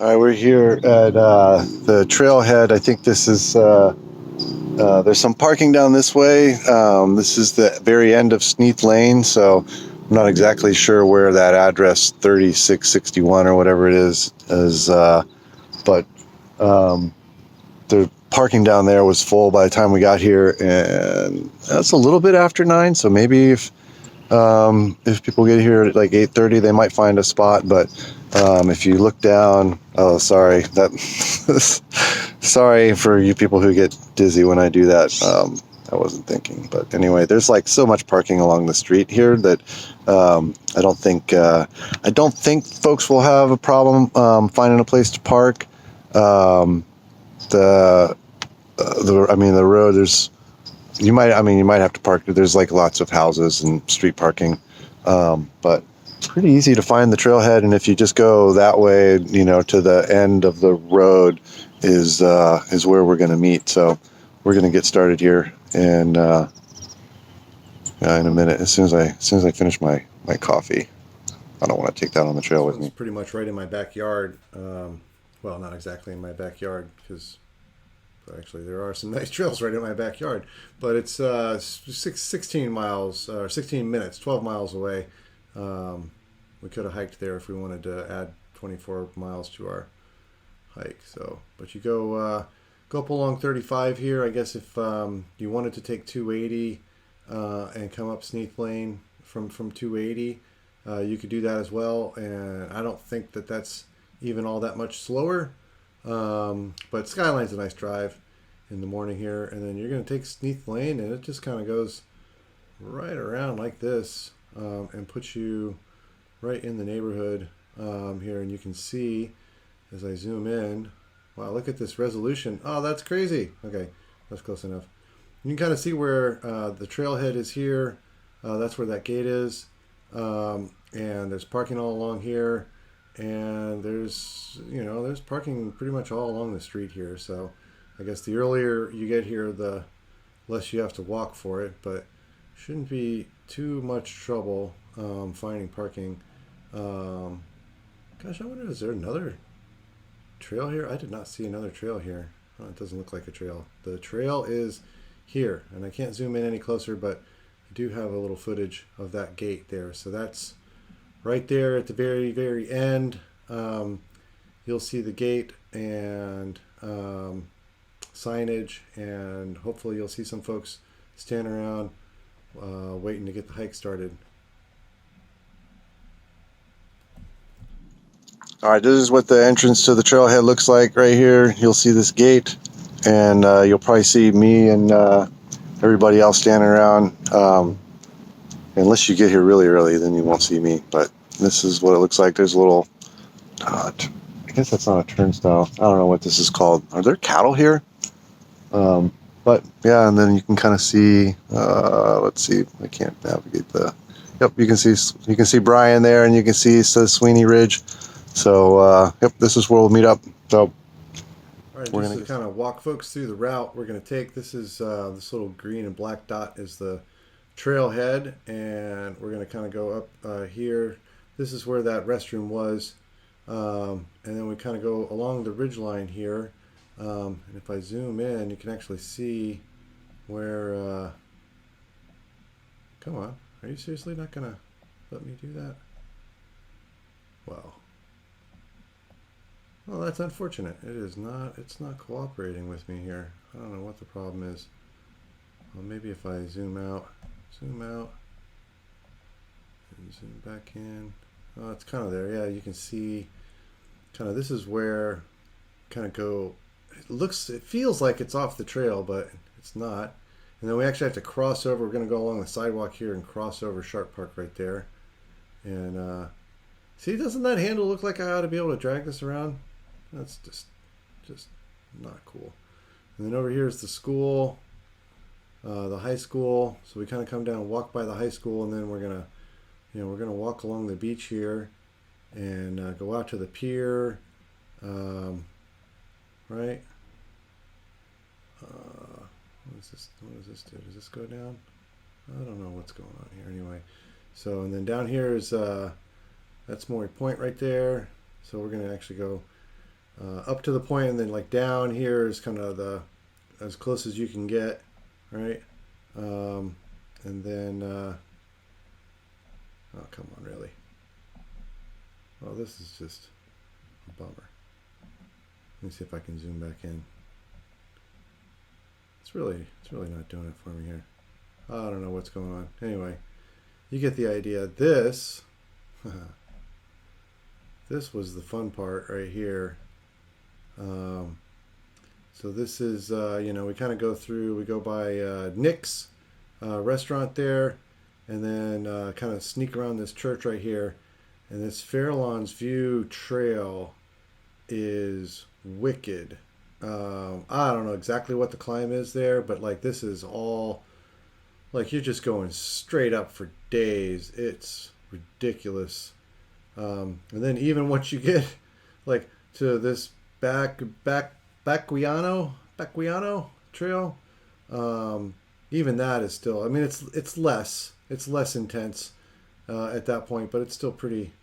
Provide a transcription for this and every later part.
All right, we're here at the trailhead. I think this is, there's some parking down this way. This is the very end of Sneath Lane, so I'm not exactly sure where that address 3661 or whatever it is, but the parking down there was full by the time we got here, and that's a little bit after 9, so maybe if people get here at like 8:30, they might find a spot. But if you look down, oh, sorry, sorry for you people who get dizzy when I do that. I wasn't thinking, but anyway, there's like so much parking along the street here that I don't think folks will have a problem finding a place to park. The road, you might have to park. There's like lots of houses and street parking, but it's pretty easy to find the trailhead. And if you just go that way, to the end of the road is where we're going to meet. So we're going to get started here, and in a minute, as soon as I finish my coffee. I don't want to take that on the trail with me. It's pretty much right in my backyard. Well, not exactly in my backyard, because actually there are some nice trails right in my backyard, but it's 16 miles or 16 minutes, 12 miles away. We could have hiked there if we wanted to add 24 miles to our hike. So, but you go up along 35 here. I guess if you wanted to take 280 and come up Sneath Lane from 280, you could do that as well. And I don't think that that's even all that much slower. But Skyline's a nice drive in the morning here, and then you're going to take Sneath Lane, and it just kind of goes right around like this, and puts you right in the neighborhood here. And you can see as I zoom in, wow, look at this resolution. Oh, that's crazy. Okay, that's close enough. You can kind of see where the trailhead is here. That's where that gate is, and there's parking all along here. And there's parking pretty much all along the street here. So I guess the earlier you get here, the less you have to walk for it, but shouldn't be too much trouble finding parking. Gosh, I wonder, is there another trail here? I did not see another trail here. Oh, it doesn't look like a trail. The trail is here, and I can't zoom in any closer, but I do have a little footage of that gate there. So that's right there at the very, very end. You'll see the gate and signage, and hopefully you'll see some folks standing around waiting to get the hike started. All right, this is what the entrance to the trailhead looks like right here. You'll see this gate, and you'll probably see me and everybody else standing around. Unless you get here really early, then you won't see me. But this is what it looks like. There's a little, I guess that's not a turnstile. I don't know what this is called. Are there cattle here? But yeah, and then you can kind of see, let's see, I can't navigate yep, you can see Brian there, and you can see Sweeney Ridge. So, yep, this is where we'll meet up. So, all right, just to kind of walk folks through the route we're going to take. This is this little green and black dot is the trailhead, and we're going to kind of go up here. This is where that restroom was, and then we kind of go along the ridge line here, and if I zoom in, you can actually see where come on, are you seriously not going to let me do that? Wow. Well, that's unfortunate. It's not cooperating with me here. I don't know what the problem is. Well, maybe if I zoom out, and zoom back in. Oh, it's kind of there. Yeah, you can see kind of, this is where kind of go, it feels like it's off the trail, but it's not. And then we actually have to cross over. We're going to go along the sidewalk here and cross over Sharp Park right there. And see, doesn't that handle look like I ought to be able to drag this around? That's just not cool. And then over here is the school, the high school. So we kind of come down and walk by the high school, and then we're gonna walk along the beach here and go out to the pier, right? What does this do? Does this go down? I don't know what's going on here. Anyway, so and then down here is that's Mori Point right there. So we're gonna actually go up to the point, and then like down here is kind of the as close as you can get, right? And then oh, come on, really? Oh, this is just a bummer. Let me see if I can zoom back in. It's really not doing it for me here. I don't know what's going on. Anyway, you get the idea. This this was the fun part right here. So this is, you know, we kind of go through, we go by Nick's restaurant there, and then kind of sneak around this church right here. And this Farallon's View Trail is wicked. I don't know exactly what the climb is there, but like this is all, like you're just going straight up for days. It's ridiculous. And then even once you get like to this Baquiano Trail, even that is still, I mean, it's less intense at that point, but it's still pretty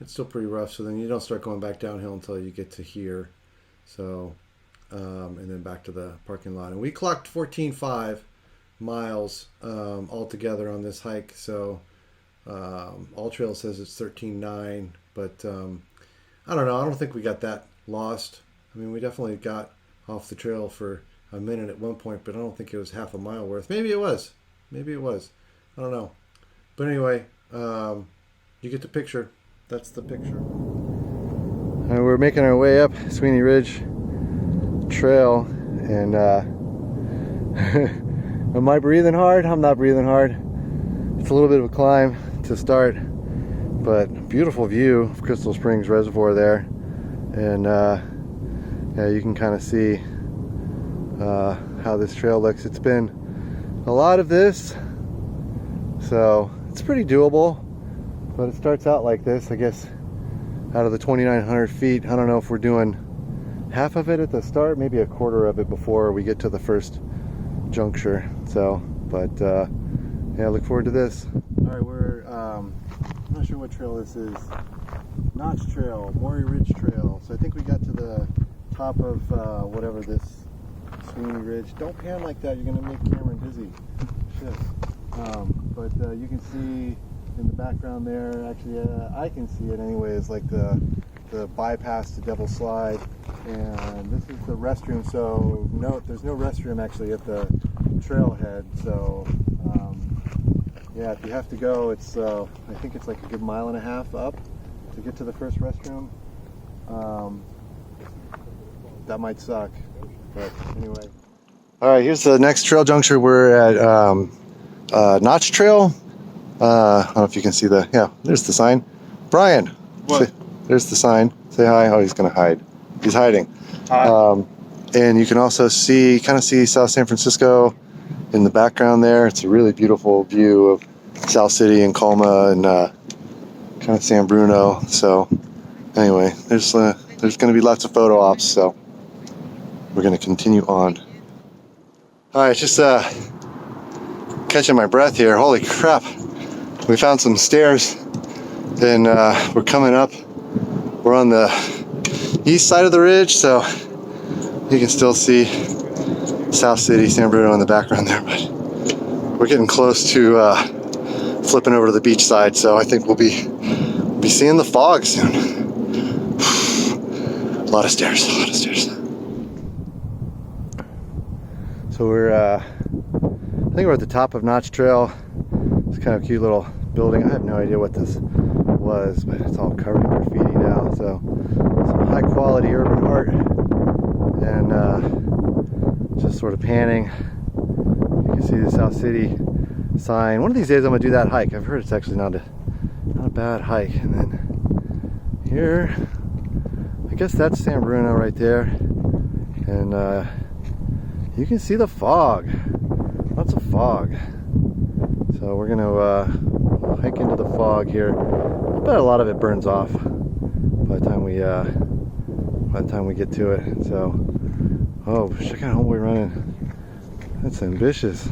rough. So then you don't start going back downhill until you get to here. So and then back to the parking lot, and we clocked 14.5 miles altogether on this hike. So AllTrails says it's 13.9, but I don't know. I don't think we got that lost. I mean, we definitely got off the trail for a minute at one point, but I don't think it was half a mile worth. Maybe it was. I don't know. But anyway, you get the picture. That's the picture. We're making our way up Sweeney Ridge Trail, and am I breathing hard? I'm not breathing hard. It's a little bit of a climb to start, but beautiful view of Crystal Springs Reservoir there, and yeah, you can kind of see how this trail looks. It's been a lot of this, so it's pretty doable, but it starts out like this, I guess, out of the 2,900 feet. I don't know if we're doing half of it at the start, maybe a quarter of it before we get to the first juncture. So, but yeah, look forward to this. All right, we're I'm not sure what trail this is. Notch Trail, Mori Ridge Trail. So I think we got to the top of whatever this Sweeney Ridge. Don't pan like that, you're gonna make Cameron dizzy. Shit. But you can see in the background there, actually I can see it anyways, like the bypass to Devil Slide, and this is the restroom. So note, there's no restroom actually at the trailhead. So yeah, if you have to go, it's I think it's like a good 1.5 miles up to get to the first restroom. That might suck, but anyway. All right, here's the next trail juncture. We're at Notch Trail. I don't know if you can see there's the sign. Brian, what? There's the sign. Say hi. Oh, he's gonna hide. He's hiding. Hi. And you can also see South San Francisco in the background there. It's a really beautiful view of South City and Colma and kind of San Bruno. So anyway, there's going to be lots of photo ops. So we're going to continue on. All right, just catching my breath here. Holy crap! We found some stairs, and we're coming up. We're on the east side of the ridge, so you can still see South City, San Bruno in the background there, but we're getting close to flipping over to the beach side, so I think we'll be seeing the fog soon. A lot of stairs. So we're I think we're at the top of Notch Trail. It's kind of a cute little building. I have no idea what this was, but it's all covered in graffiti now. So some high quality urban art, and just sort of panning. You can see the South City sign. One of these days I'm gonna do that hike. I've heard it's actually not a bad hike. And then here, I guess that's San Bruno right there, and you can see the fog. Lots of fog. So we're gonna hike into the fog here. I bet a lot of it burns off by the time we get to it. So, oh, check out homeboy running. That's ambitious.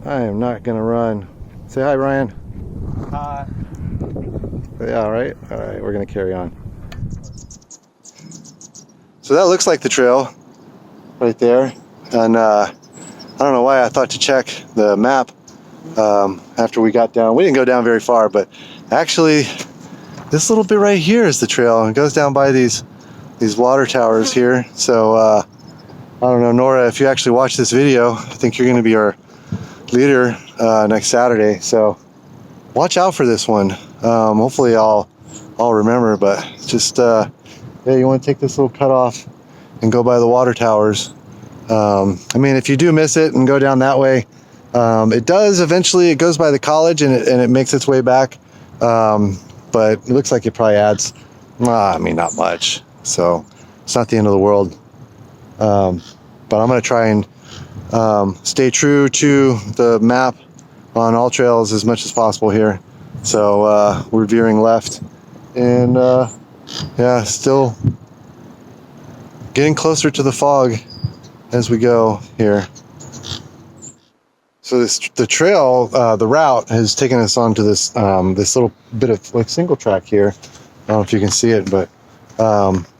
I am not gonna run. Say hi, Ryan. Hi. Yeah, all right, we're gonna carry on. So that looks like the trail right there. And I don't know why I thought to check the map after we got down. We didn't go down very far, but actually this little bit right here is the trail. It goes down by these water towers here. So I don't know, Nora, if you actually watch this video, I think you're going to be our leader next Saturday. So watch out for this one. Hopefully I'll remember, but just yeah, you want to take this little cut off and go by the water towers. I mean, if you do miss it and go down that way, it does eventually, it goes by the college and it makes its way back. But it looks like it probably adds, I mean, not much. So it's not the end of the world. But I'm going to try and stay true to the map on AllTrails as much as possible here. So we're veering left, and yeah, still getting closer to the fog as we go here. So the trail, the route has taken us onto this this little bit of like single track here. I don't know if you can see it, but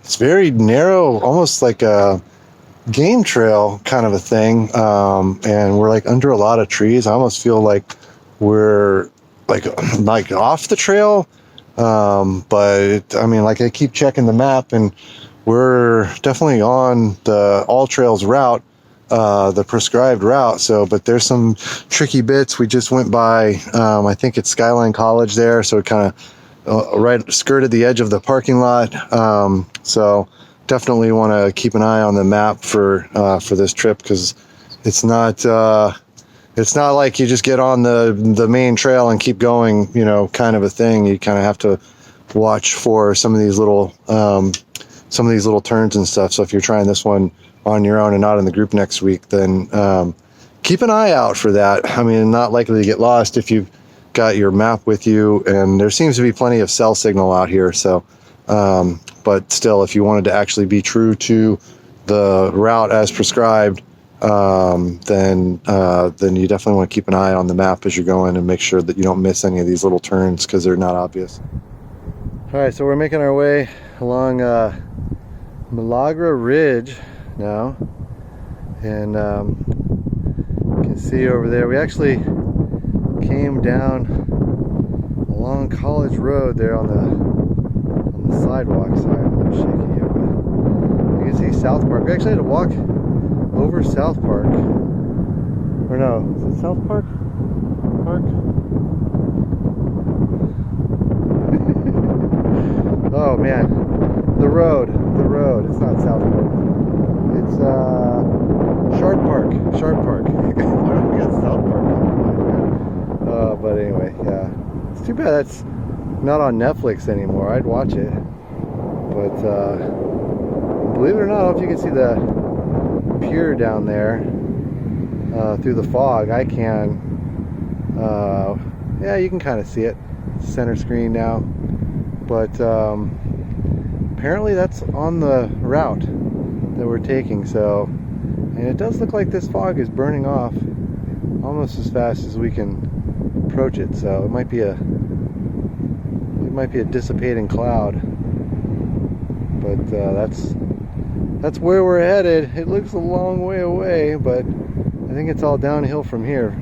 it's very narrow, almost like a game trail kind of a thing. And we're like under a lot of trees. I almost feel like we're like off the trail. But I mean, like I keep checking the map, and we're definitely on the AllTrails route, the prescribed route. So, but there's some tricky bits. We just went by, I think it's Skyline College there. So it kind of right skirted the edge of the parking lot. So definitely want to keep an eye on the map for this trip, because it's not like you just get on the main trail and keep going, you know, kind of a thing. You kind of have to watch for some of these little turns and stuff. So if you're trying this one on your own and not in the group next week, then keep an eye out for that. I mean, not likely to get lost if you've got your map with you, and there seems to be plenty of cell signal out here. So but still, if you wanted to actually be true to the route as prescribed, then you definitely want to keep an eye on the map as you're going and make sure that you don't miss any of these little turns, because they're not obvious. All right, so we're making our way along Milagra Ridge now, and you can see over there we actually came down along College Road there on the sidewalk side. I'm a little shaky here, but you can see South Park. We actually had to walk over South Park, or no, is it South Park? Oh man, the road, it's not South Park, it's Sharp Park. Why don't we got South Park? But anyway, yeah, it's too bad that's not on Netflix anymore. I'd watch it, but believe it or not, I don't know if you can see the pier down there through the fog. I can. Yeah, you can kind of see it. Center screen now, but apparently that's on the route that we're taking. So, and it does look like this fog is burning off almost as fast as we can approach it. So it might be a dissipating cloud, but that's where we're headed. It looks a long way away, but I think it's all downhill from here,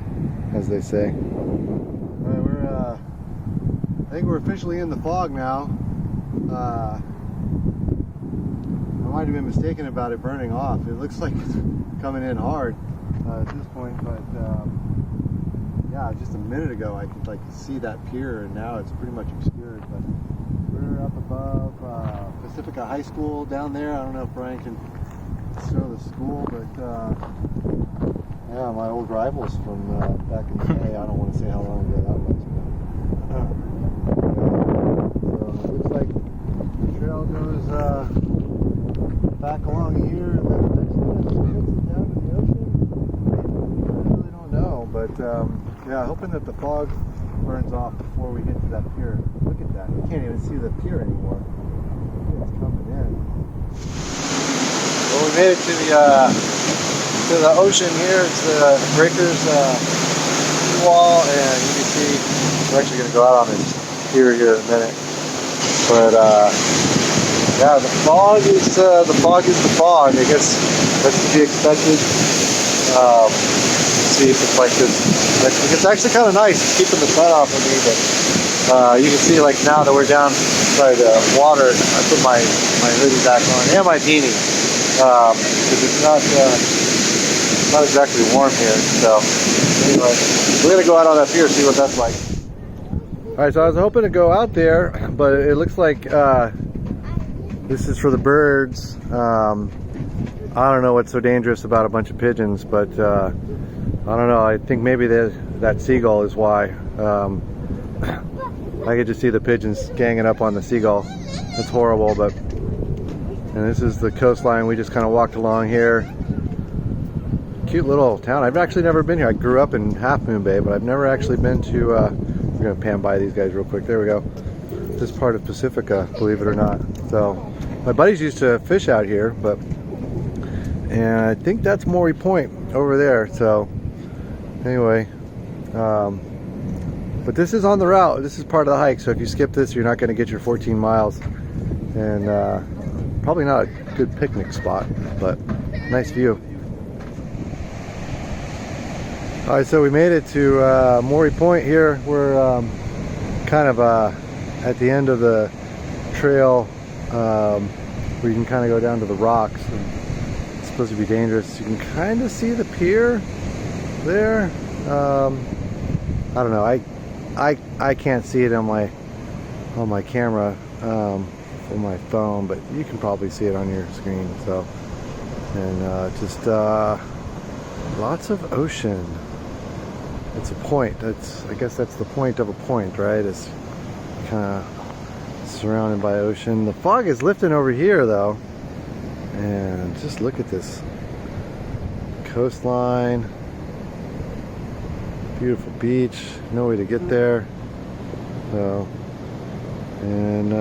as they say. All right, I think we're officially in the fog now. I might have been mistaken about it burning off. It looks like it's coming in hard at this point, but yeah, just a minute ago I could like see that pier, and now it's pretty much obscured. But we're up above Pacifica High School down there. I don't know if Brian can show the school, but yeah, my old rivals from back in the day. I don't want to say how long ago that was, but so it looks like the trail goes back along here, and then eventually it down to the ocean. I really don't know, but yeah, hoping that the fog burns off before we get to that pier. Look at that. You can't even see the pier anymore. It's coming in. Well, we made it to the ocean here. It's the breakers wall, and you can see we're actually going to go out on this pier here in a minute. But Yeah, the fog is the fog. I guess that's to be expected. See if it's like this. It's actually kind of nice. It's keeping the sun off of me, but you can see like now that we're down by the water, I put my hoodie back on and my beanie because it's not exactly warm here. So anyway, we're gonna go out on that pier and see what that's like. All right, so I was hoping to go out there, but it looks like this is for the birds. I don't know what's so dangerous about a bunch of pigeons, but I don't know. I think maybe that seagull is why. I could just see the pigeons ganging up on the seagull. It's horrible, but... And this is the coastline. We just kind of walked along here. Cute little town. I've actually never been here. I grew up in Half Moon Bay, but I've never actually been to... we're going to pan by these guys real quick. There we go. This part of Pacifica, believe it or not. So, my buddies used to fish out here, but... And I think that's Mori Point over there. So, anyway... but this is on the route. This is part of the hike, so if you skip this, you're not going to get your 14 miles. And probably not a good picnic spot, but nice view. All right, so we made it to Mori Point here. We're kind of at the end of the trail where you can kind of go down to the rocks. And it's supposed to be dangerous. You can kind of see the pier there. I don't know. I can't see it on my camera from my phone, but you can probably see it on your screen. So, and just lots of ocean. It's a point. I guess that's the point of a point, right? It's kind of surrounded by ocean. The fog is lifting over here, though, and just look at this coastline. Beautiful beach, no way to get there. So, and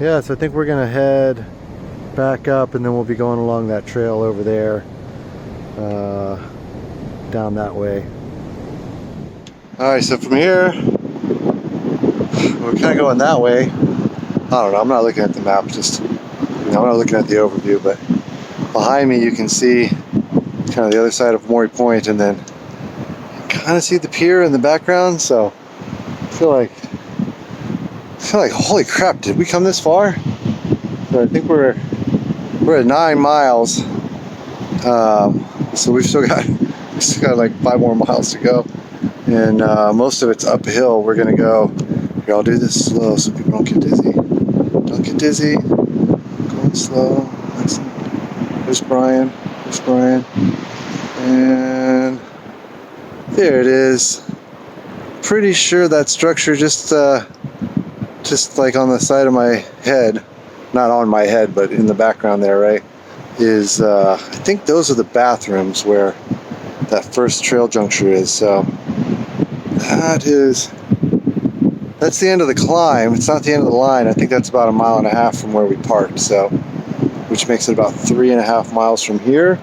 yeah, so I think we're gonna head back up, and then we'll be going along that trail over there, down that way. All right, so from here, we're kind of going that way. I don't know. I'm not looking at the map. Just, I'm not looking at the overview, but behind me you can see kind of the other side of Mori Point, and then kind of see the pier in the background. So I feel like holy crap, did we come this far? So I think we're at 9 miles. So we've still got like 5 more miles to go, and most of it's uphill. We're gonna go here. I'll do this slow so people don't get dizzy. Don't get dizzy. Going slow. There's Brian. And there it is. Pretty sure that structure just like on the side of my head, not on my head, but in the background there, right, is I think those are the bathrooms where that first trail juncture is. So that's the end of the climb. It's not the end of the line. I think that's about 1.5 miles from where we parked, so which makes it about 3.5 miles from here.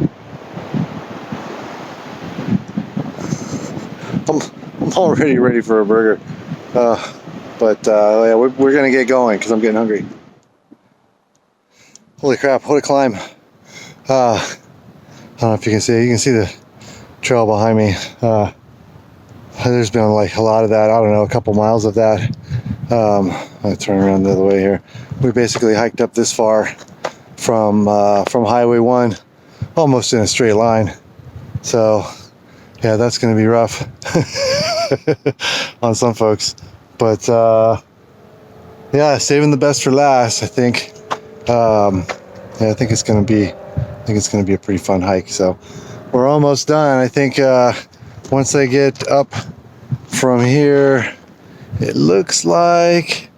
I'm already ready for a burger, but yeah, we're gonna get going because I'm getting hungry. Holy crap, what a climb. I don't know if you can see the trail behind me. There's been like a lot of that. I don't know, a couple miles of that. I'll turn around the other way here. We basically hiked up this far from Highway 1 almost in a straight line. So yeah, that's going to be rough on some folks. But yeah, saving the best for last, I think. Yeah, I think it's going to be a pretty fun hike. So we're almost done. I think once I get up from here, it looks like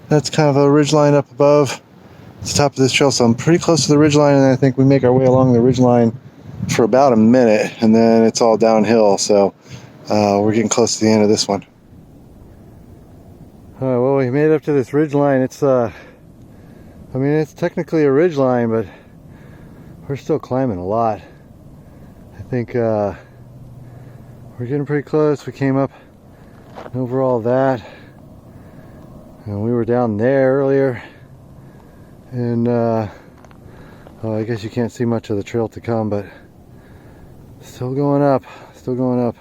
that's kind of a ridgeline up above the top of this trail. So I'm pretty close to the ridgeline, and I think we make our way along the ridgeline for about a minute, and then it's all downhill. So we're getting close to the end of this one. Well, we made it up to this ridgeline. It's I mean, it's technically a ridgeline, but we're still climbing a lot. I think we're getting pretty close. We came up over all that, and we were down there earlier. And well, I guess you can't see much of the trail to come, but still going up, still going up.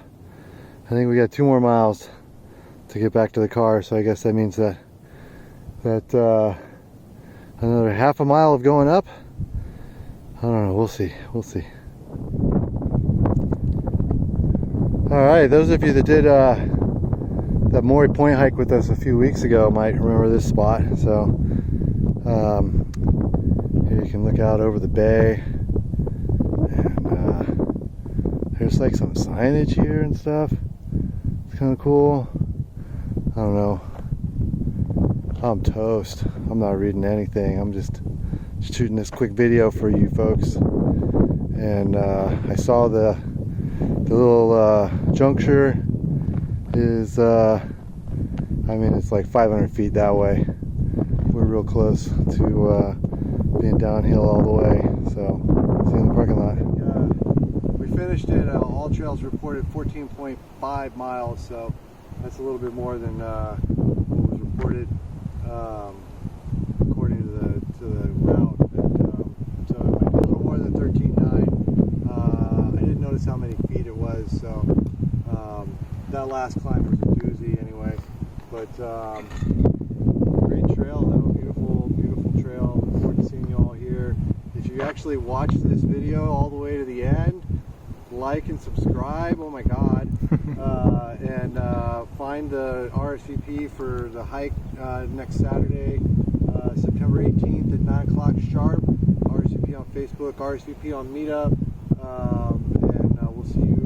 I think we got 2 more miles to get back to the car, so I guess that means that another half a mile of going up. I don't know, we'll see, we'll see. Alright, those of you that did that Mori Point hike with us a few weeks ago might remember this spot. So here you can look out over the bay, and there's like some signage here and stuff. It's kind of cool. I don't know, I'm toast. I'm not reading anything. I'm just shooting this quick video for you folks. And I saw the little juncture is I mean, it's like 500 feet that way. We're real close to being downhill all the way, so see you in the parking lot. We finished it. AllTrails reported 14.5 miles, so that's a little bit more than what was reported according to the route. So it might be a little more than 13.9. I didn't notice how many feet it was, so that last climb was a doozy anyway. But great trail though, beautiful, beautiful trail. Look forward to seeing you all here. If you actually watched this video all the way to the end, like and subscribe. Oh my God! And find the RSVP for the hike next Saturday, September 18th at 9 o'clock sharp. RSVP on Facebook, RSVP on Meetup, and we'll see you